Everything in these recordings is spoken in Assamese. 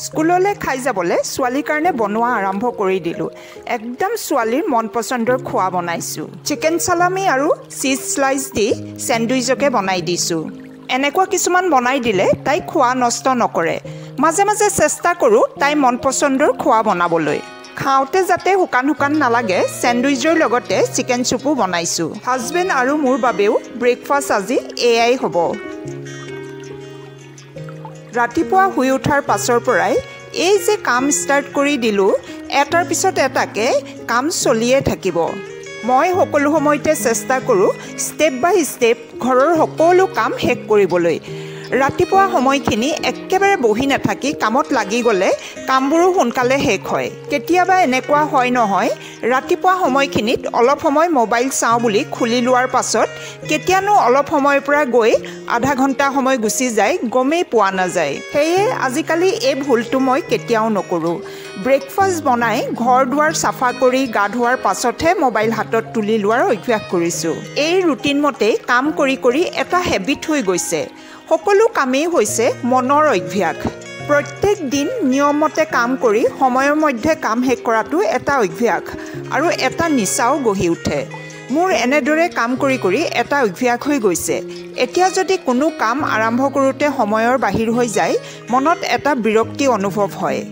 স্কুললৈ খাই যাবলৈ ছোৱালীৰ কাৰণে বনোৱা আৰম্ভ কৰি দিলোঁ। একদম ছোৱালীৰ মন পচন্দৰ খোৱা বনাইছোঁ। চিকেন চালামি আৰু চিজ স্লাইচ দি চেণ্ডউইচকে বনাই দিছোঁ। এনেকুৱা কিছুমান বনাই দিলে তাই খোৱা নষ্ট নকৰে। মাজে মাজে চেষ্টা কৰোঁ তাই মন পচন্দৰ খোৱা বনাবলৈ। খাওঁতে যাতে শুকান শুকান নালাগে চেণ্ডউইচৰ লগতে চিকেন চুপো বনাইছোঁ। হাজবেণ্ড আৰু মোৰ বাবেও ব্ৰেকফাষ্ট আজি এয়াই হ'ব। ৰাতিপুৱা শুই উঠাৰ পাছৰ পৰাই এই যে কাম ষ্টাৰ্ট কৰি দিলোঁ, এটাৰ পিছত এটাকে কাম চলিয়ে থাকিব। মই সকলো সময়তে চেষ্টা কৰোঁ ষ্টেপ বাই ষ্টেপ ঘৰৰ সকলো কাম শেষ কৰিবলৈ। ৰাতিপুৱা সময়খিনি একেবাৰে বহি নাথাকি কামত লাগি গ'লে কামবোৰো সোনকালে শেষ হয়। কেতিয়াবা এনেকুৱা হয় নহয়, ৰাতিপুৱা সময়খিনিত অলপ সময় মোবাইল চাওঁ বুলি খুলি লোৱাৰ পাছত কেতিয়ানো অলপ সময়ৰ পৰা গৈ আধা ঘণ্টা সময় গুচি যায়, গমেই পোৱা নাযায়। সেয়ে আজিকালি এই ভুলটো মই কেতিয়াও নকৰোঁ। ব্ৰেকফাষ্ট বনাই ঘৰ দুৱাৰ চাফা কৰি গা ধোৱাৰ পাছতহে মোবাইল হাতত তুলি লোৱাৰ অভ্যাস কৰিছোঁ। এই ৰুটিন মতেই কাম কৰি কৰি এটা হেবিট হৈ গৈছে। সকলো কামেই হৈছে মনৰ অভ্যাস। প্ৰত্যেক দিন নিয়মমতে কাম কৰি সময়ৰ মধ্যে কাম শেষ কৰাটো এটা অভ্যাস আৰু এটা নিচাও গঢ়ি উঠে। মোৰ এনেদৰে কাম কৰি কৰি এটা অভ্যাস হৈ গৈছে। এতিয়া যদি কোনো কাম আৰম্ভ কৰোঁতে সময়ৰ বাহিৰ হৈ যায়, মনত এটা বিৰক্তি অনুভৱ হয়।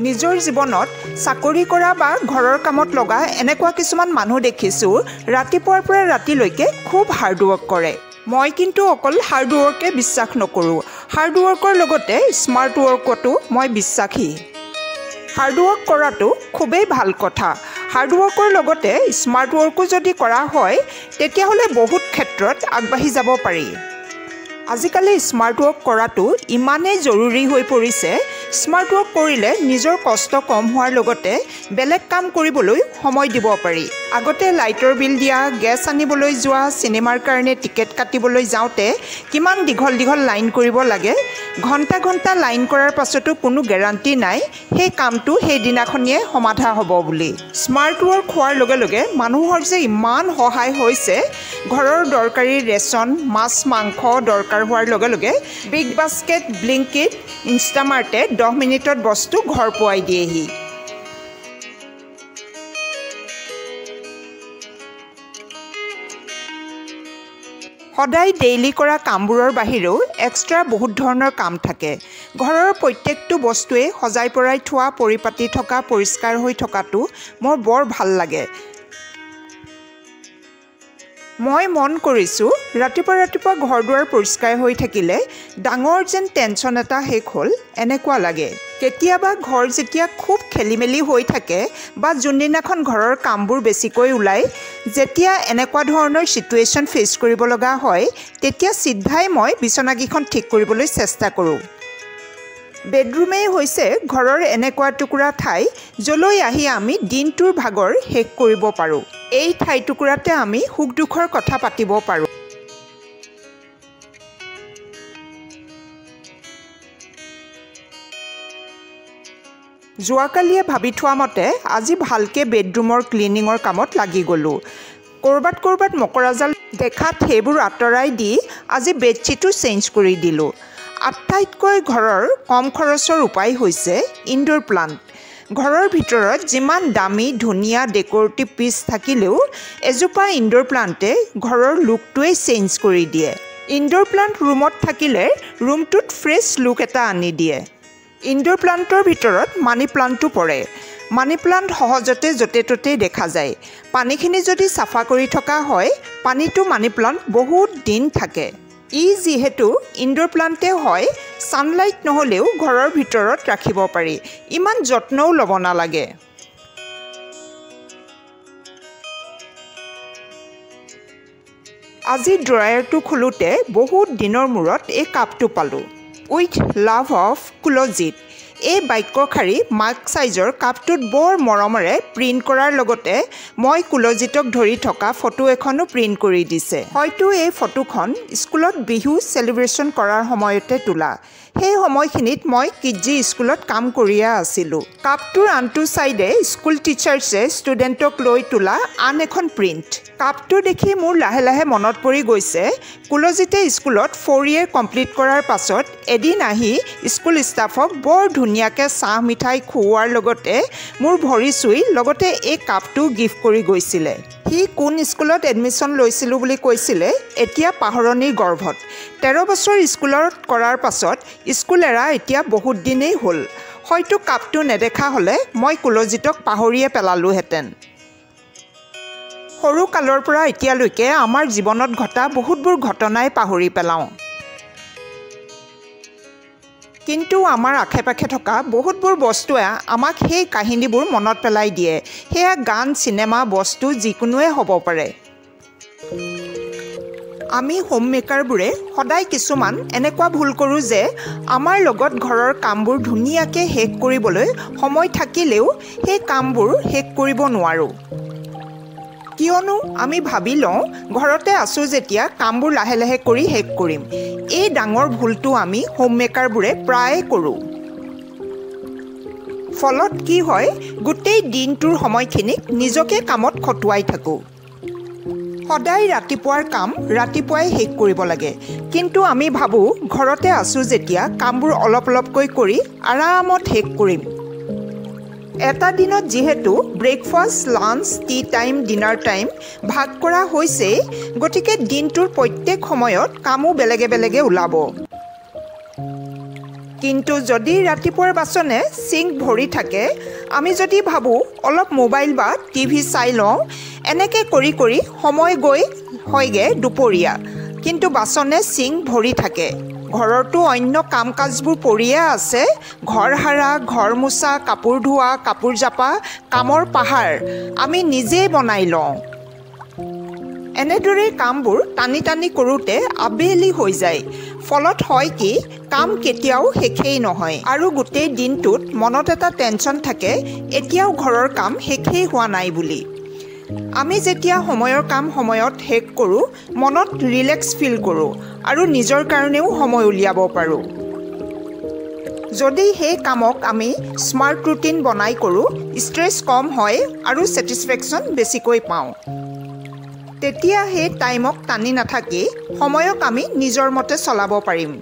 নিজৰ জীৱনত চাকৰি কৰা বা ঘৰৰ কামত লগা এনেকুৱা কিছুমান মানুহ দেখিছোঁ ৰাতিপুৱাৰ পৰা ৰাতিলৈকে খুব হাৰ্ডৱৰ্ক কৰে। মই কিন্তু অকল হাৰ্ডৱৰ্কে বিশ্বাস নকৰোঁ। হাৰ্ডৱৰ্কৰ লগতে স্মাৰ্ট ৱৰ্কতো মই বিশ্বাসী। হাৰ্ডৱৰ্ক কৰাটো খুবেই ভাল কথা। হাৰ্ডৱৰ্কৰ লগতে স্মাৰ্ট ৱৰ্কো যদি কৰা হয় তেতিয়াহ'লে বহুত ক্ষেত্ৰত আগবাঢ়ি যাব পাৰি। আজিকালি স্মাৰ্ট ৱৰ্ক কৰাটো ইমানেই জৰুৰী হৈ পৰিছে। স্মাৰ্ট ৱৰ্ক কৰিলে নিজৰ কষ্ট কম হোৱাৰ লগতে বেলেগ কাম কৰিবলৈ সময় দিব পাৰি। আগতে লাইটৰ বিল দিয়া, গেছ আনিবলৈ যোৱা, চিনেমাৰ কাৰণে টিকেট কাটিবলৈ যাওঁতে কিমান দীঘল দীঘল লাইন কৰিব লাগে। ঘণ্টা ঘণ্টা লাইন কৰাৰ পাছতো কোনো গেৰাণ্টি নাই সেই কামটো সেইদিনাখনিয়ে সমাধা হ'ব বুলি। স্মাৰ্ট ৱৰ্ক হোৱাৰ লগে লগে মানুহৰ যে ইমান সহায় হৈছে। ঘৰৰ দৰকাৰী ৰেচন, মাছ মাংস দৰকাৰ হোৱাৰ লগে লগে বিগ বাস্কেট, ব্লিংকিট, ইনষ্টামাৰ্টে 10 মিনিটত বস্তু ঘৰ পোৱাই দিয়েহি। সদায় ডেইলি কৰা কামবোৰৰ বাহিৰেও এক্সট্ৰা বহুত ধৰণৰ কাম থাকে। ঘৰৰ প্ৰত্যেকটো বস্তুৱে সজাই পৰাই থোৱা, পৰিপাতি থকা, পৰিষ্কাৰ হৈ থকাটো মোৰ বৰ ভাল লাগে। মই মন কৰিছোঁ ৰাতিপুৱা ৰাতিপুৱা ঘৰ দুৱাৰ পৰিষ্কাৰ হৈ থাকিলে ডাঙৰ যেন টেনশ্যন এটা শেষ হ'ল এনেকুৱা লাগে। কেতিয়াবা ঘৰ যেতিয়া খুব খেলি মেলি হৈ থাকে বা যোনদিনাখন ঘৰৰ কামবোৰ বেছিকৈ ওলায়, যেতিয়া এনেকুৱা ধৰণৰ ছিটুৱেশ্যন ফেচ কৰিব লগা হয় তেতিয়া চিধাই মই বিচনাকেইখন ঠিক কৰিবলৈ চেষ্টা কৰোঁ। বেডৰুমেই হৈছে ঘৰৰ এনেকুৱা টুকুৰা ঠাই য'লৈ আহি আমি দিনটোৰ ভাগৰ শেষ কৰিব পাৰোঁ। এই ঠাই টুকুৰাতে আমি সুখ দুখৰ কথা পাতিব পাৰোঁ। যোৱাকালিয়ে ভাবি থোৱা মতে আজি ভালকৈ বেডৰুমৰ ক্লিনিঙৰ কামত লাগি গ'লোঁ। ক'ৰবাত মকৰাজাল দেখাত সেইবোৰ আঁতৰাই দি আজি বেডশ্বীটো চেঞ্জ কৰি দিলোঁ। আটাইতকৈ ঘৰৰ কম খৰচৰ উপায় হৈছে ইনডোৰ প্লাণ্ট। ঘৰৰ ভিতৰত যিমান দামী ধুনীয়া ডেকৰেটিভ পিচ থাকিলেও এজোপা ইনডোৰ প্লাণ্টে ঘৰৰ লুকটোৱেই চেঞ্জ কৰি দিয়ে। ইনডোৰ প্লাণ্ট ৰুমত থাকিলে ৰুমটোত ফ্ৰেছ লুক এটা আনি দিয়ে। ইনডোৰ প্লাণ্টৰ ভিতৰত মানি প্লাণ্টটো পৰে। মানি প্লাণ্ট সহজতে য'তে ত'তেই দেখা যায়। পানীখিনি যদি চাফা কৰি থকা হয় পানীটো মানি প্লাণ্ট বহুত দিন থাকে। ই যিহেতু ইনডোৰ প্লাণ্টে হয়, ছানলাইট নহ'লেও ঘৰৰ ভিতৰত ৰাখিব পাৰি। ইমান যত্নও ল'ব নালাগে। আজি ড্ৰয়াৰটো খোলোতে বহুত দিনৰ মূৰত এই কাপটো পালোঁ। With love of Kuljit. এই বাক্যশাৰী মাৰ্ক চাইজৰ কাপটোত বৰ মৰমেৰে প্ৰিণ্ট কৰাৰ লগতে মই কুলজিতক ধৰি থকা ফটো এখনো প্ৰিণ্ট কৰি দিছে। হয়তো এই ফটোখন স্কুলত বিহু সেলিব্ৰেশ্যন কৰাৰ সময়তে তোলা। সেই সময়খিনিত মই কিডজি স্কুলত কাম কৰিয়ে আছিলোঁ। কাপটোৰ আনটো চাইডে স্কুল টিচাৰ্ছে ষ্টুডেণ্টক লৈ তোলা আন এখন প্ৰিণ্ট। কাপটো দেখি মোৰ লাহে লাহে মনত পৰি গৈছে কুলজিতে স্কুলত 4 year কমপ্লিট কৰাৰ পাছত এদিন আহি স্কুল ষ্টাফক বৰ ধুনীয়াকৈ চাহ মিঠাই খুওৱাৰ লগতে মোৰ ভৰি চুই লগতে এই কাপটো গিফ্ট কৰি গৈছিলে। সি কোন স্কুলত এডমিশ্যন লৈছিলোঁ বুলি কৈছিলে, এতিয়া পাহৰণিৰ গৰ্ভত। 13 বছৰ স্কুলত কৰাৰ পাছত স্কুল এৰা এতিয়া বহুত দিনেই হ'ল। হয়তো কাপটো নেদেখা হ'লে মই কুলজিতক পাহৰিয়ে পেলালোহেঁতেন। সৰু কালৰ পৰা এতিয়ালৈকে আমাৰ জীৱনত ঘটা বহুতবোৰ ঘটনাই পাহৰি পেলাওঁ। কিন্তু আমাৰ আশে পাশে থকা বহুতবোৰ বস্তুৱে আমাক সেই কাহিনীবোৰ মনত পেলাই দিয়ে। সেয়া গান, চিনেমা, বস্তু যিকোনোৱে হ'ব পাৰে। আমি হোম মেকাৰবোৰে সদায় কিছুমান এনেকুৱা ভুল কৰোঁ যে আমাৰ লগত ঘৰৰ কামবোৰ ধুনীয়াকৈ শেষ কৰিবলৈ সময় থাকিলেও সেই কামবোৰ শেষ কৰিব নোৱাৰোঁ। কিয়নো আমি ভাবি লওঁ ঘৰতে আছোঁ যেতিয়া কামবোৰ লাহে লাহে কৰি শেষ কৰিম। এই ডাঙৰ ভুলটো আমি হোম মেকাৰবোৰে প্ৰায়ে কৰোঁ। ফলত কি হয়, গোটেই দিনটোৰ সময়খিনিক নিজকে কামত খটুৱাই থাকোঁ। সদায় ৰাতিপুৱাৰ কাম ৰাতিপুৱাই শেষ কৰিব লাগে, কিন্তু আমি ভাবোঁ ঘৰতে আছোঁ যেতিয়া কামবোৰ অলপ অলপকৈ কৰি আৰামত শেষ কৰিম। এটা দিনত যিহেতু breakfast, lunch, tea time, dinner time ভাগ কৰা হৈছেই, গতিকে দিনটোৰ প্ৰত্যেক সময়ত কামো বেলেগে বেলেগে ওলাব। কিন্তু যদি ৰাতিপুৱাৰ বাছনে চিংক ভৰি থাকে, আমি যদি ভাবোঁ অলপ মোবাইল বা টিভি চাই লওঁ, এনেকৈ কৰি কৰি সময় গৈ হয়গৈ দুপৰীয়া, কিন্তু বাছনে চিংক ভৰি থাকে। ঘৰতো অন্য কাম কাজবোৰ পৰিয়ে আছে। ঘৰ সাৰা, ঘৰ মোচা, কাপোৰ ধোৱা, কাপোৰ জাপা, কামৰ পাহাৰ আমি নিজেই বনাই লওঁ। এনেদৰে কামবোৰ টানি টানি কৰোঁতে আবেলি হৈ যায়। ফলত হয় কি, কাম কেতিয়াও শেষেই নহয় আৰু গোটেই দিনটোত মনত এটা টেনশ্যন থাকে এতিয়াও ঘৰৰ কাম শেষেই হোৱা নাই বুলি। আমি যেতিয়া সময়ৰ কাম সময়ত শেষ কৰোঁ, মনত ৰিলেক্স ফিল কৰোঁ আৰু নিজৰ কাৰণেও সময় উলিয়াব পাৰোঁ। যদি সেই কামক আমি স্মাৰ্ট ৰুটিন বনাই কৰোঁ, ষ্ট্ৰেছ কম হয় আৰু ছেটিছফেকশ্যন বেছিকৈ পাওঁ। তেতিয়া সেই টাইমক টানি নাথাকি সময়ক আমি নিজৰ মতে চলাব পাৰিম।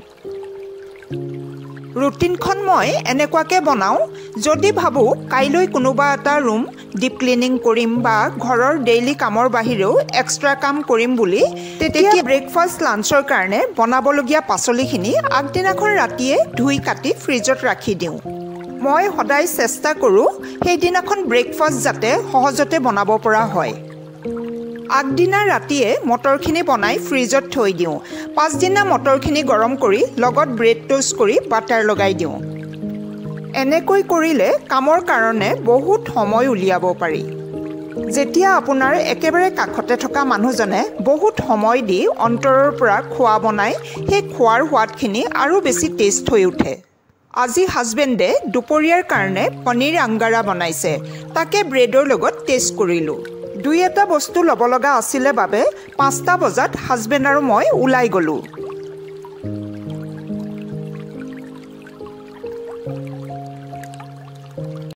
ৰুটিনখন মই এনেকুৱাকৈ বনাওঁ, যদি ভাবোঁ কাইলৈ কোনোবা এটা ৰুম ডিপ ক্লিনিং কৰিম বা ঘৰৰ ডেইলি কামৰ বাহিৰেও এক্সট্ৰা কাম কৰিম বুলি, তেতিয়া ব্ৰেকফাষ্ট, লাঞ্চৰ কাৰণে বনাবলগীয়া পাচলিখিনি আগদিনাখন ৰাতিয়ে ধুই কাটি ফ্ৰিজত ৰাখি দিওঁ। মই সদায় চেষ্টা কৰোঁ সেইদিনাখন ব্ৰেকফাষ্ট যাতে সহজতে বনাব পৰা হয়। আগদিনা ৰাতিয়ে মটৰখিনি বনাই ফ্ৰিজত থৈ দিওঁ। পাছদিনা মটৰখিনি গৰম কৰি লগত ব্ৰেড টোষ্ট কৰি বাটাৰ লগাই দিওঁ। এনেকৈ কৰিলে কামৰ কাৰণে বহুত সময় উলিয়াব পাৰি। যেতিয়া আপোনাৰ একেবাৰে কাষতে থকা মানুহজনে বহুত সময় দি অন্তৰৰ পৰা খোৱা বনাই, সেই খোৱাৰ সোৱাদখিনি আৰু বেছি টেষ্ট হৈ উঠে। আজি হাজবেণ্ডে দুপৰীয়াৰ কাৰণে পনীৰ আংগাৰা বনাইছে, তাকে ব্ৰেডৰ লগত টেষ্ট কৰিলোঁ। 2-এটা বস্তু ল'ব লগা আছিলে বাবে 5টা বজাত হাজবেণ্ড আৰু মই ওলাই গ'লোঁ।